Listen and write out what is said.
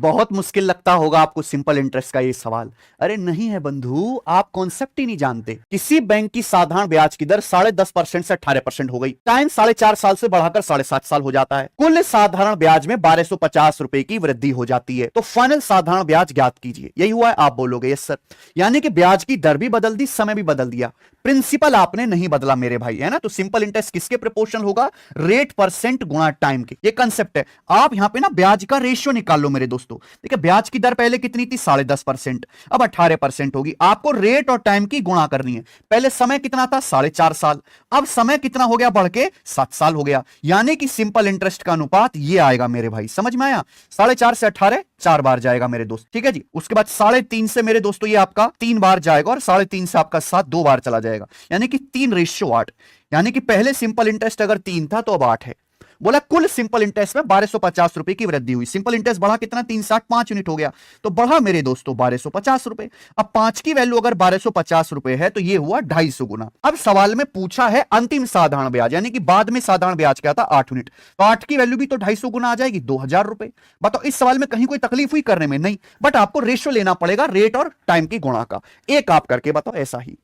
बहुत मुश्किल लगता होगा आपको सिंपल इंटरेस्ट का ये सवाल। अरे नहीं है बंधु, आप कॉन्सेप्ट ही नहीं जानते। किसी बैंक की साधारण ब्याज की दर 10.5% से 18% हो गई। टाइम 4.5 साल से बढ़ाकर 7.5 साल हो जाता है। कुल साधारण ब्याज में 1250 रुपए की वृद्धि हो जाती है। तो फाइनल साधारण ब्याज ज्ञात कीजिए। यही हुआ है, आप बोलोगे यस सर। यानी कि ब्याज की दर भी बदल दी, समय भी बदल दिया, प्रिंसिपल आपने नहीं बदला मेरे भाई, है ना। तो सिंपल इंटरेस्ट किसके प्रोपोर्शनल होगा? रेट परसेंट गुणा टाइम के। ये कंसेप्ट है। आप यहां पे ना ब्याज का रेशियो निकाल लो मेरे दोस्तों। देखिए ब्याज की दर पहले कितनी थी? 10.5%, अब 18% होगी। आपको रेट और टाइम की गुणा करनी है। पहले समय कितना था? 4.5 साल, अब समय कितना हो गया? बढ़ के 7 साल हो गया। यानी कि सिंपल इंटरेस्ट का अनुपात ये आएगा मेरे भाई, समझ में आया? 4.5 से 18 4 बार जाएगा मेरे दोस्त, ठीक है जी। उसके बाद 3.5 से मेरे दोस्तों ये आपका 3 बार जाएगा, और 3.5 से आपका 7 2 बार चला जाएगा, यानी कि 3:8। यानी कि पहले सिंपल इंटरेस्ट अगर 3 था तो अब 8 है। बोला कुल सिंपल इंटरेस्ट में 1250 रुपए की वृद्धि हुई। सिंपल इंटरेस्ट बढ़ा कितना? 3.65 यूनिट हो गया, तो बढ़ा मेरे दोस्तों 1250 रुपए। अब 5 की वैल्यू अगर 1250 रुपए है तो ये हुआ 250 गुना। अब सवाल में पूछा है अंतिम साधारण ब्याज, यानी कि बाद में साधारण ब्याज क्या था? 8 यूनिट। तो 8 की वैल्यू भी तो 250 गुना आ जाएगी, 2000 रुपए। बताओ इस सवाल में कहीं कोई तकलीफ हुई करने में? नहीं, बट आपको रेशियो लेना पड़ेगा रेट और टाइम की गुणा का। एक आप करके बताओ ऐसा ही।